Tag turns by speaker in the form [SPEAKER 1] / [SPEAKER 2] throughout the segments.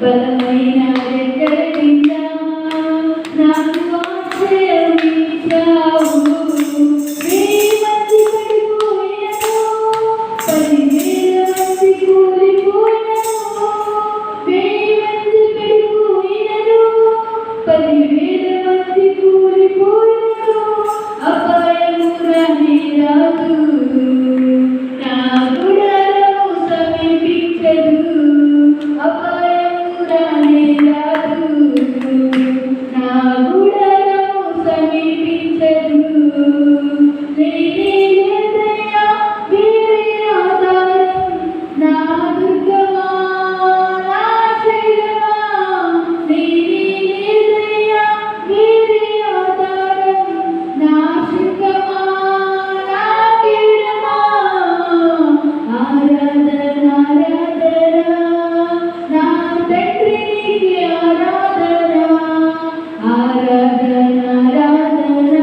[SPEAKER 1] బలమైన రెక్కల కింద నాకు ఆశ్రయం ఇచ్చావు. వేయి మంది పడిపోయినను, 10,000 మంది కూలిపోయినను, అపాయము రానే రాదు, నా గుడారము సమీపించదు. అపాయము రానే రాదు, నా గుడారము సమీపించదు. నేనేదయ్యా వేరే ఆధారం, నా దుర్గమా నా శైలమా. నేనేదయ్యా వేరే ఆధారం, నా శుద్ధమా నా కీడమా. ఆరాధన ఆరాధన నా తండ్రి నీకే ఆరాధన. ఆరాధన ఆరాధన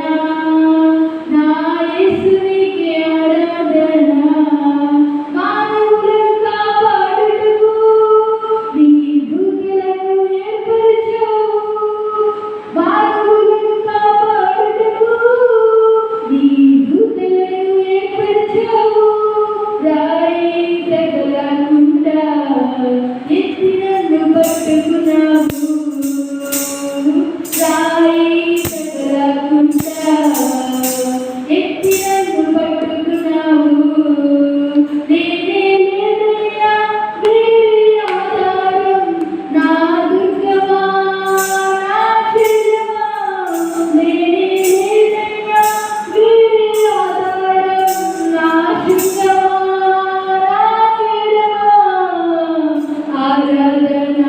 [SPEAKER 1] నా యేసునికే ఆరాధన. మానవులను కాపాడుటకు నీ దూతలను ఏర్పరచావు. మానవులను కాపాడుటకు నీ దూతలను ఏర్పరచావు. రాయి తగలకుండా ఎత్తి నన్ను పట్టుకున్నావు. రాయి తగలకుండా ఎత్తి నన్ను పట్టుకున్నావు. నేనేదయ్యా వేరే ఆధారం, నా దుర్గమా నా శైలమా. నేనేదయ్యా వేరే ఆధారం, నా శుద్ధమా నా కీడమా. ఆరాధన